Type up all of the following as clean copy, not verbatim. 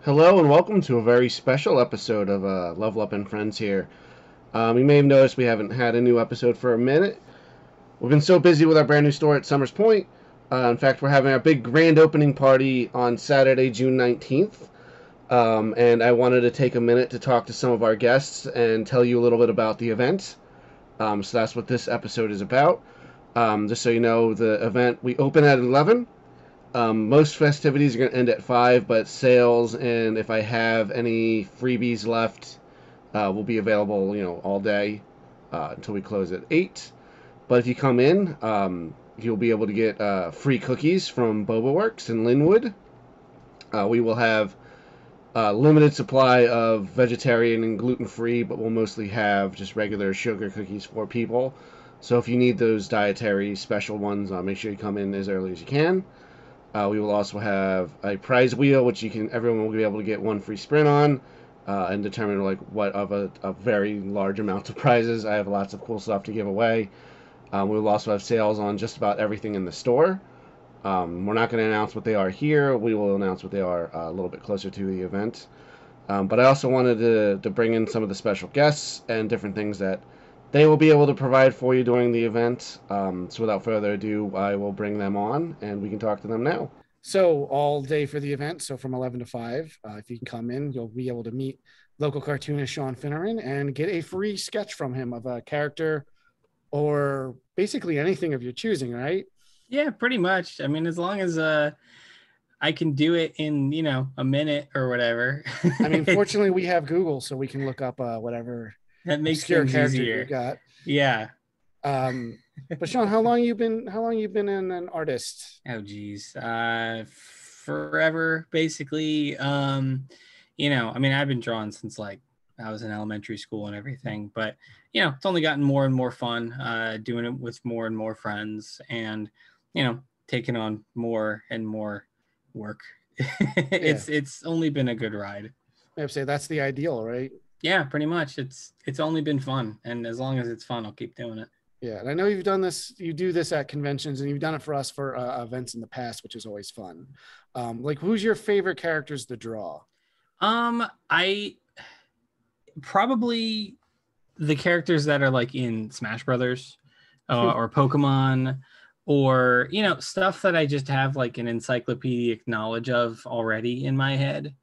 Hello and welcome to a very special episode of Level Up and Friends here. You may have noticed we haven't had a new episode for a minute. We've been so busy with our brand new store at Summers Point. In fact, we're having our big grand opening party on Saturday, June 19th. And I wanted to take a minute to talk to some of our guests and tell you a little bit about the event. So that's what this episode is about. Just so you know, the event, we open at 11. Most festivities are going to end at 5, but sales and if I have any freebies left will be available, all day until we close at 8. But if you come in, you'll be able to get free cookies from Boba Works in Linwood. We will have a limited supply of vegetarian and gluten-free, but we'll mostly have just regular sugar cookies for people. So if you need those dietary special ones, make sure you come in as early as you can. We will also have a prize wheel, which everyone will be able to get one free sprint on, and determine what of a very large amount of prizes. I have lots of cool stuff to give away. We will also have sales on just about everything in the store. We're not going to announce what they are here. We will announce what they are a little bit closer to the event. But I also wanted to bring in some of the special guests and different things that they will be able to provide for you during the event. So without further ado, I will bring them on and we can talk to them now. So all day for the event. So from 11 to 5, if you can come in, you'll be able to meet local cartoonist Sean Finneran and get a free sketch from him of a character or basically anything of your choosing, right? Yeah, pretty much. I mean, as long as I can do it in, a minute or whatever. I mean, fortunately, we have Google, so we can look up whatever that makes things easier. You got. Yeah. But Sean, how long you been an artist? Oh geez. Forever, basically. I mean, I've been drawing since I was in elementary school and everything, but it's only gotten more and more fun doing it with more and more friends and taking on more and more work. It's only been a good ride. I have to say that's the ideal, right? Yeah, pretty much. It's only been fun, and as long as it's fun, I'll keep doing it. Yeah, and I know you've done this. You do this at conventions, and you've done it for us for events in the past, which is always fun. Who's your favorite characters to draw? I probably the characters that are in Smash Brothers or Pokemon, or stuff that I just have an encyclopedic knowledge of already in my head.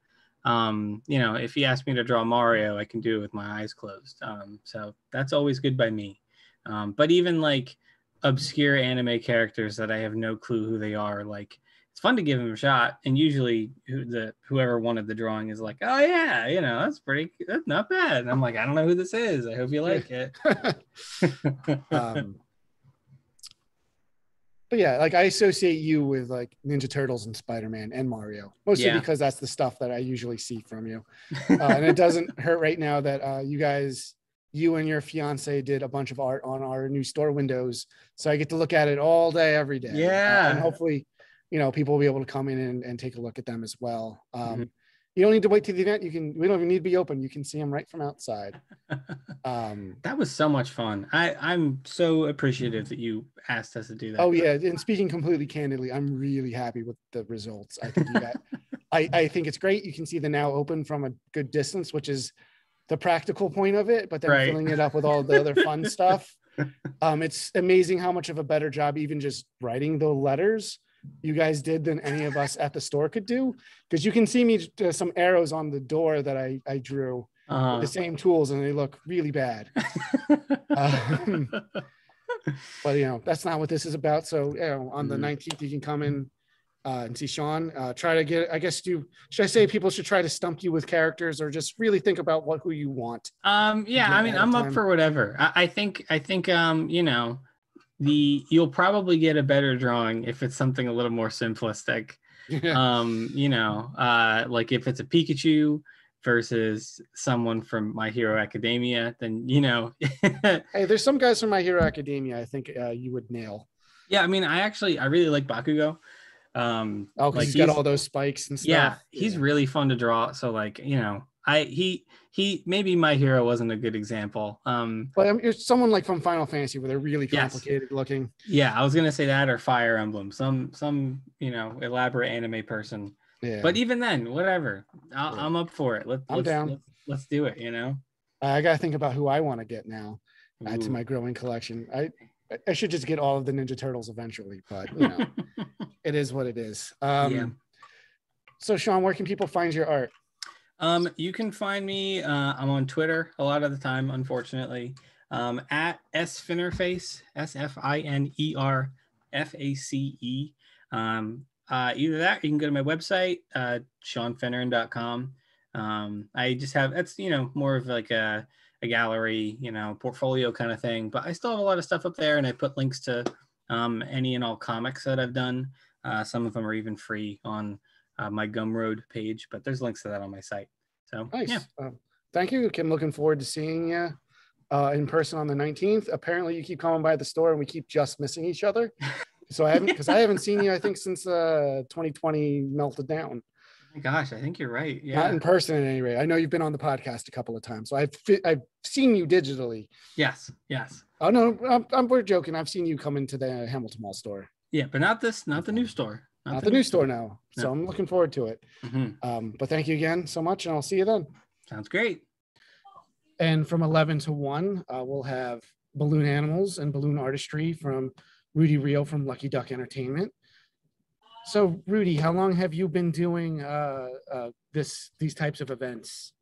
If you ask me to draw Mario, I can do it with my eyes closed. So that's always good by me. But even obscure anime characters that I have no clue who they are, it's fun to give them a shot. And usually whoever wanted the drawing is like, oh yeah, that's not bad. And I'm like, I don't know who this is. I hope you like it. But yeah, I associate you with Ninja Turtles and Spider-Man and Mario, mostly because that's the stuff that I usually see from you. And it doesn't hurt right now that you and your fiance did a bunch of art on our new store windows. So I get to look at it all day, every day. Yeah. And hopefully, people will be able to come in and take a look at them as well. You don't need to wait till the event. We don't even need to be open. You can see them right from outside. That was so much fun. I'm so appreciative that you asked us to do that. Oh yeah. And speaking completely candidly, I'm really happy with the results. I think I think it's great. You can see the now open from a good distance, which is the practical point of it, but then filling it up with all the other fun stuff. It's amazing how much of a better job, even just writing the letters, you guys did than any of us at the store could do, because you can see me some arrows on the door that I drew with the same tools and they look really bad. But that's not what this is about. So on the 19th you can come in and see Sean. Try to get, I guess, should I say people should try to stump you with characters or just really think about who you want? Yeah, I mean, I'm up for whatever. I think you'll probably get a better drawing if it's something a little more simplistic. If it's a Pikachu versus someone from My Hero Academia, then hey, there's some guys from My Hero Academia I think you would nail. Yeah, I mean, I really like Bakugo. Because he's got all those spikes and stuff. Yeah, he's really fun to draw. So he maybe My Hero wasn't a good example. But you're someone from Final Fantasy where they're really complicated looking. Yeah, I was gonna say that, or Fire Emblem, some elaborate anime person. Yeah. But even then, whatever. I'm up for it. I'm down. Let's do it. You know, I gotta think about who I want to get now to Ooh. my growing collection. I should just get all of the Ninja Turtles eventually, but you know, it is what it is. Yeah. So Sean, where can people find your art? You can find me. I'm on Twitter a lot of the time, unfortunately. At sfinnerface, SFINERFACE. Either that, or you can go to my website, seanfinneran.com. I just have, that's, you know, more of like a gallery, you know, portfolio kind of thing, but I still have a lot of stuff up there, and I put links to any and all comics that I've done. Some of them are even free on my Gumroad page, but there's links to that on my site. So nice. Yeah. Thank you, Kim. Looking forward to seeing you in person on the 19th. Apparently you keep coming by the store and we keep just missing each other. So I haven't seen you, I think, since 2020 melted down. Oh my gosh, I think you're right. Yeah. Not in person at any rate. I know you've been on the podcast a couple of times, so I've seen you digitally. Yes. Oh no, we're joking. I've seen you come into the Hamilton Mall store. Yeah, but not the new store. Not the new store now. So No. I'm looking forward to it. Mm-hmm. But thank you again so much, and I'll see you then. Sounds great. And from 11 to 1, we'll have balloon animals and balloon artistry from Rudy Rio from Lucky Duck Entertainment. So Rudy, how long have you been doing these types of events?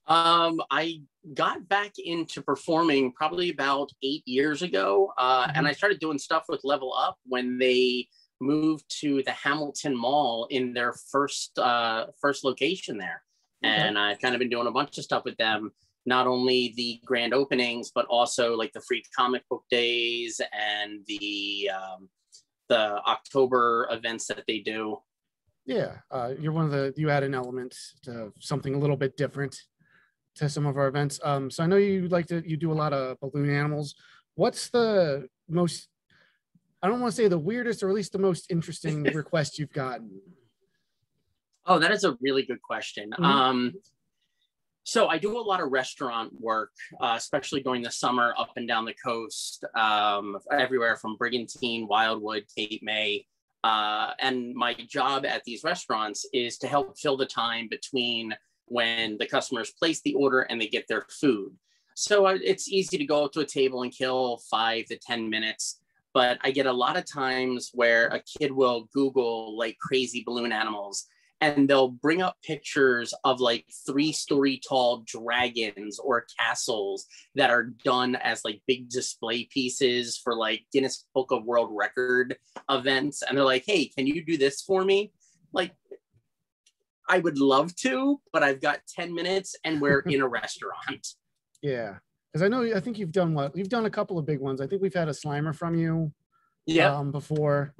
I got back into performing probably about 8 years ago, and I started doing stuff with Level Up when they moved to the Hamilton Mall in their first location there. And I've kind of been doing a bunch of stuff with them, not only the grand openings, but also like the free comic book days and the October events that they do. Yeah, you add an element to something a little bit different to some of our events. So I know you do a lot of balloon animals. What's the most, I don't want to say the weirdest, or at least the most interesting request you've gotten? Oh, that is a really good question. So I do a lot of restaurant work, especially during the summer up and down the coast, everywhere from Brigantine, Wildwood, Cape May. And my job at these restaurants is to help fill the time between when the customers place the order and they get their food. So it's easy to go up to a table and kill 5 to 10 minutes. But I get a lot of times where a kid will Google like crazy balloon animals, and they'll bring up pictures of like 3-story tall dragons or castles that are done as like big display pieces for like Guinness Book of World Record events. And they're like, hey, can you do this for me? Like, I would love to, but I've got 10 minutes and we're in a restaurant. Yeah. Because I think you've done a couple of big ones. I think we've had a Slimer from you before.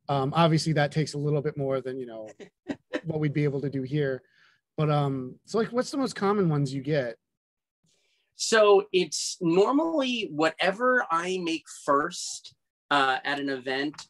Obviously that takes a little bit more than, what we'd be able to do here. But so like, what's the most common ones you get? So it's normally whatever I make first at an event,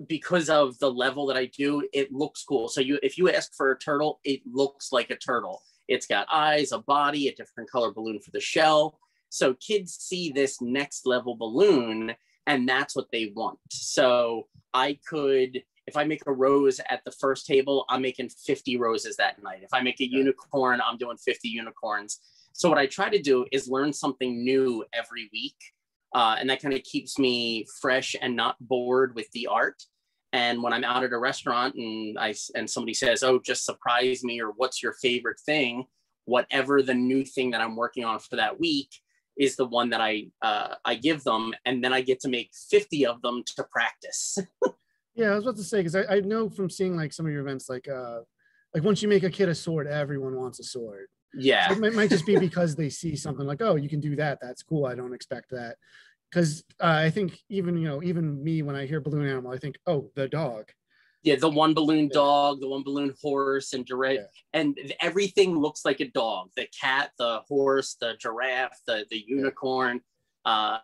because of the level that I do, it looks cool. So if you ask for a turtle, it looks like a turtle. It's got eyes, a body, a different color balloon for the shell. So kids see this next level balloon and that's what they want. So if I make a rose at the first table, I'm making 50 roses that night. If I make a unicorn, I'm doing 50 unicorns. So what I try to do is learn something new every week. And that kind of keeps me fresh and not bored with the art. And when I'm out at a restaurant and somebody says, oh, just surprise me, or what's your favorite thing, whatever the new thing that I'm working on for that week is the one that I give them. And then I get to make 50 of them to practice. Yeah, I was about to say, because I know from seeing like some of your events, like once you make a kid a sword, everyone wants a sword. Yeah. So it might just be because they see something like, oh, you can do that. That's cool. I don't expect that. Because I think even me, when I hear balloon animal, I think, oh, the dog. Yeah, the one balloon dog, the one balloon horse and giraffe, and everything looks like a dog. The cat, the horse, the giraffe, the unicorn.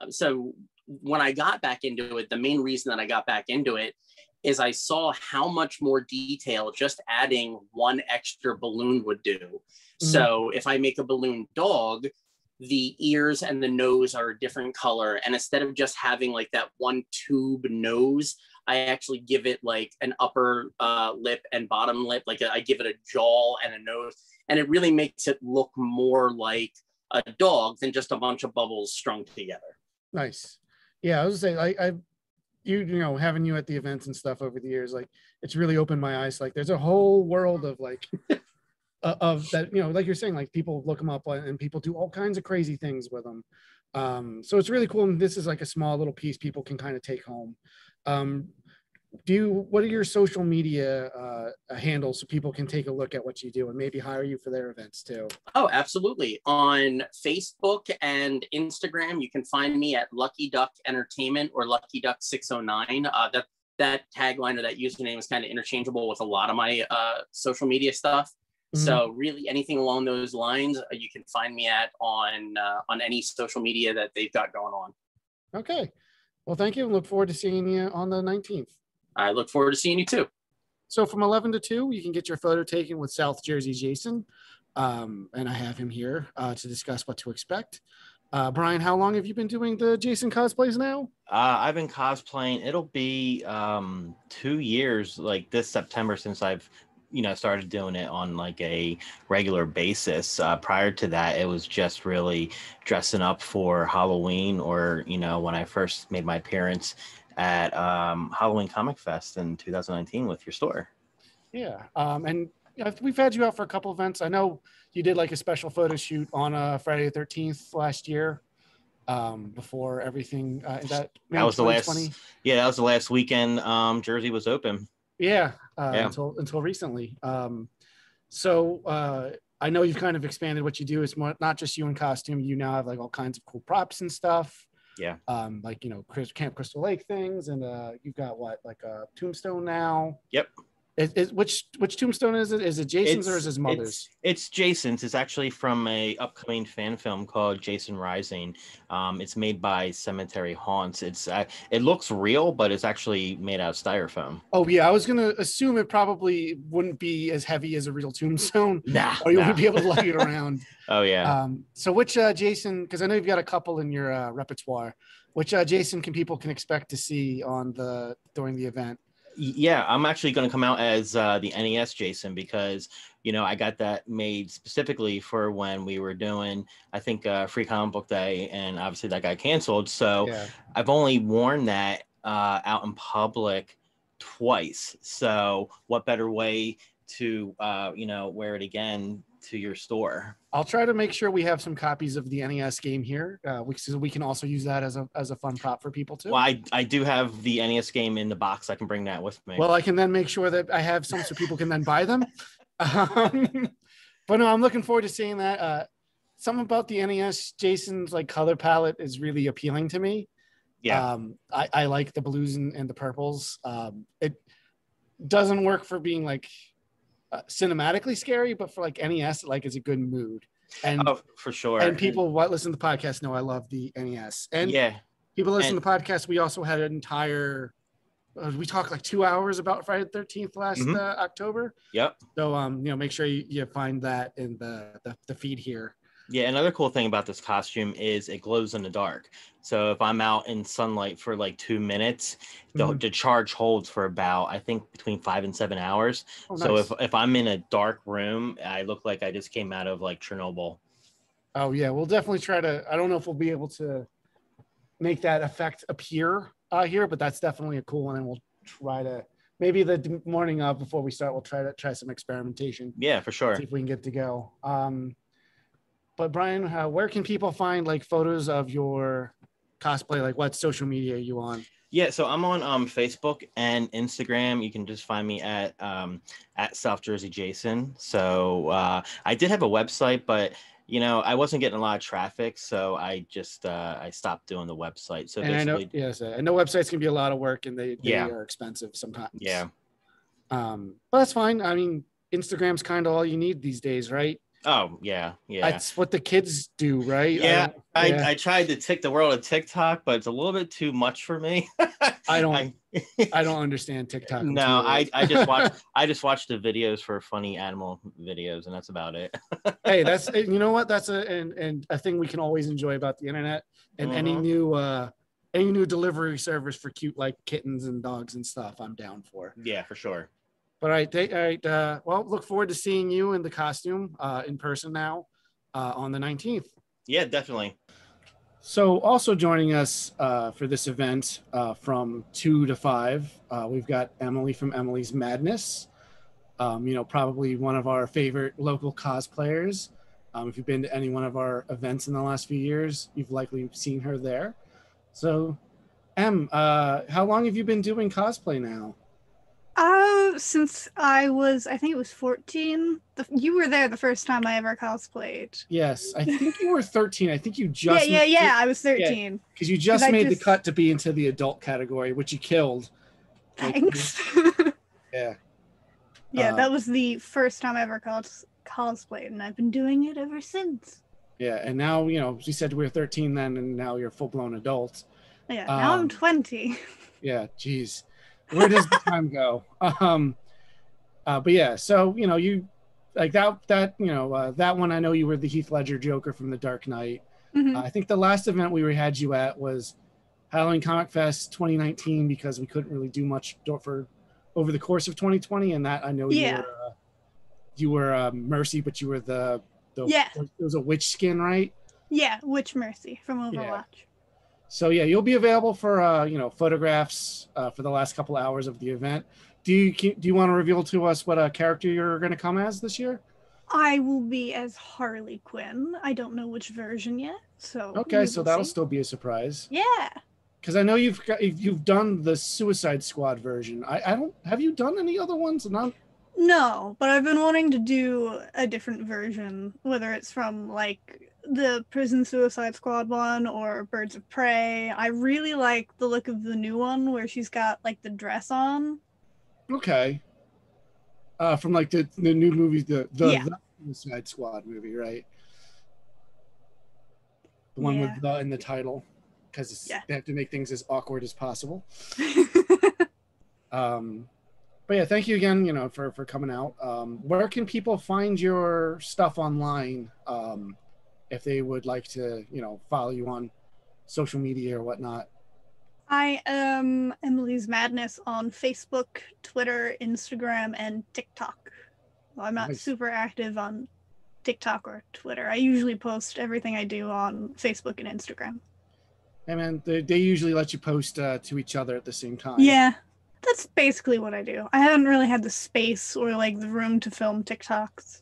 So when I got back into it, the main reason that I got back into it is I saw how much more detail just adding one extra balloon would do. Mm-hmm. So if I make a balloon dog, the ears and the nose are a different color. And instead of just having like that one tube nose, I actually give it like an upper lip and bottom lip. Like I give it a jaw and a nose, and it really makes it look more like a dog than just a bunch of bubbles strung together. Nice. Yeah, I was gonna say, you know, having you at the events and stuff over the years, like it's really opened my eyes. Like there's a whole world of like of that, you know, like you're saying, like people look them up and people do all kinds of crazy things with them. So it's really cool. And this is like a small little piece people can kind of take home. Um, what are your social media handles so people can take a look at what you do and maybe hire you for their events too? Oh, absolutely. On Facebook and Instagram, you can find me at Lucky Duck Entertainment or Lucky Duck 609. That tagline or that username is kind of interchangeable with a lot of my social media stuff. Mm-hmm. So really anything along those lines, you can find me on any social media that they've got going on. Okay. Well, thank you. And look forward to seeing you on the 19th. I look forward to seeing you too. So from 11 to 2, you can get your photo taken with South Jersey Jason. And I have him here to discuss what to expect. Brian, how long have you been doing the Jason cosplays now? I've been cosplaying. It'll be 2 years, like this September, since I've started doing it on like a regular basis. Prior to that, it was just really dressing up for Halloween, or when I first made my appearance at Halloween Comic Fest in 2019 with your store. Yeah, and we've had you out for a couple events. I know you did like a special photo shoot on Friday the 13th last year. Before everything that was the last. Yeah, that was the last weekend. Jersey was open. Yeah, until recently. So I know you've kind of expanded what you do. It's more, not just you in costume. You now have like all kinds of cool props and stuff. Yeah. Like Camp Crystal Lake things, and you've got like a tombstone now. Yep. Which tombstone is it? Is it Jason's or is his mother's? It's Jason's. It's actually from a upcoming fan film called Jason Rising. It's made by Cemetery Haunts. It looks real, but it's actually made out of styrofoam. Oh yeah, I was gonna assume it probably wouldn't be as heavy as a real tombstone. Or you wouldn't be able to lug it around. Oh yeah. So which Jason? Because I know you've got a couple in your repertoire. Which Jason can expect to see during the event? Yeah, I'm actually going to come out as the NES Jason, because I got that made specifically for when we were doing, I think, Free Comic Book Day, and obviously that got canceled. So yeah. I've only worn that out in public twice. So what better way to wear it again to your store? I'll try to make sure we have some copies of the NES game here. We can also use that as a fun prop for people too. Well, I do have the NES game in the box. I can bring that with me. Well, I can then make sure that I have some so people can then buy them. But no, I'm looking forward to seeing that. Something about the NES Jason's like color palette is really appealing to me. Yeah. I like the blues and the purples. It doesn't work for being like cinematically scary, but for like NES, like it's a good mood. And for sure. And people what listen to the podcast know I love the NES. And yeah, people listen to the podcast. We also had an entire. We talked like 2 hours about Friday the 13th last October. Yep. So make sure you find that in the feed here. Yeah, another cool thing about this costume is it glows in the dark. So if I'm out in sunlight for like 2 minutes, the charge holds for about, I think, between 5 and 7 hours. Oh, nice. So if I'm in a dark room, I look like I just came out of like Chernobyl. Oh yeah, we'll definitely try to. I don't know if we'll be able to make that effect appear here, but that's definitely a cool one, and we'll try to. Maybe the morning of before we start, we'll try some experimentation. Yeah, for sure. See if we can get to go. But Brian, where can people find like photos of your cosplay? Like what social media are you on? Yeah, so I'm on Facebook and Instagram. You can just find me at South Jersey Jason. So I did have a website, but I wasn't getting a lot of traffic, so I just I stopped doing the website. So and basically, I know websites can be a lot of work, and they are expensive sometimes. Yeah. But that's fine. I mean, Instagram's kind of all you need these days, right? Oh yeah. That's what the kids do, right? Yeah, I tried to tick the world of TikTok, but it's a little bit too much for me. I don't understand TikTok. No, I just watch the videos for funny animal videos, and that's about it. Hey, that's you know what? That's a thing we can always enjoy about the internet, and any any new delivery service for cute like kittens and dogs and stuff, I'm down for. Yeah, for sure. All right, all right. Well, look forward to seeing you in the costume in person now on the 19th. Yeah, definitely. So also joining us for this event from 2 to 5, we've got Emily from Emily's Madness. Probably one of our favorite local cosplayers. If you've been to any one of our events in the last few years, you've likely seen her there. So, Em, how long have you been doing cosplay now? Since I think it was 14. You were there the first time I ever cosplayed. Yes, I think you were 13. I think you just yeah. I was 13 because you just made the cut to be into the adult category, which you killed. Thanks. Yeah. Yeah, that was the first time I ever cosplayed, and I've been doing it ever since. Yeah, and now you said we were 13 then, and now you're full blown adult. Yeah, now I'm 20. Yeah, geez. Where does the time go? But yeah, so you like that one. I know you were the Heath Ledger Joker from The Dark Knight. Mm-hmm. I think the last event we had you at was Halloween Comic Fest 2019 because we couldn't really do much for over the course of 2020, and that I know you were Mercy, but you were the it was a witch skin, right? Yeah, Witch Mercy from Overwatch. Yeah. So yeah, you'll be available for photographs for the last couple hours of the event. Do you want to reveal to us what character you're going to come as this year? I will be as Harley Quinn. I don't know which version yet, so okay, so that'll still be a surprise. Yeah, because I know you've done the Suicide Squad version. I don't have you done any other ones? No, but I've been wanting to do a different version, whether it's from like the Prison Suicide Squad one or Birds of Prey. I really like the look of the new one where she's got like the dress on. Okay. From like the new movie, the Suicide Squad movie, right? The one with the in the title, because they have to make things as awkward as possible. But yeah, thank you again, for coming out. Where can people find your stuff online if they would like to, follow you on social media or whatnot? I am Emily's Madness on Facebook, Twitter, Instagram, and TikTok. Well, I'm not super active on TikTok or Twitter. I usually post everything I do on Facebook and Instagram. Hey man, they usually let you post to each other at the same time. Yeah. That's basically what I do. I haven't really had the space or like the room to film TikToks.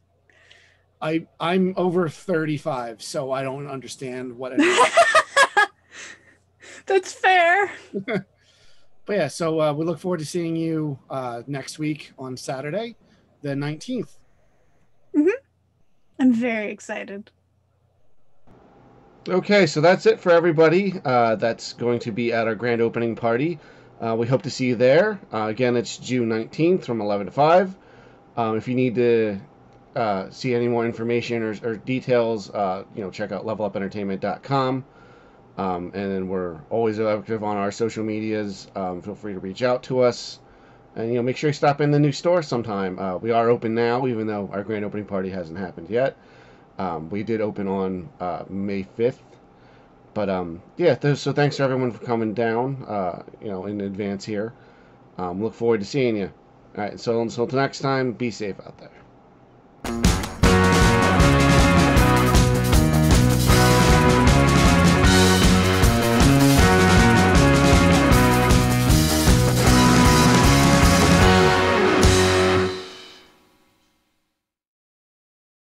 I'm over 35, so I don't understand what That's fair. But yeah, so we look forward to seeing you next week on Saturday, the 19th. Mm-hmm. I'm very excited. Okay, so that's it for everybody. That's going to be at our grand opening party. We hope to see you there. Again, it's June 19th from 11 to 5. If you need to see any more information or details, check out levelupentertainment.com. And then we're always active on our social medias. Feel free to reach out to us. And, make sure you stop in the new store sometime. We are open now, even though our grand opening party hasn't happened yet. We did open on May 5th. But so thanks to everyone for coming down, in advance here. Look forward to seeing you. All right, so until next time, be safe out there.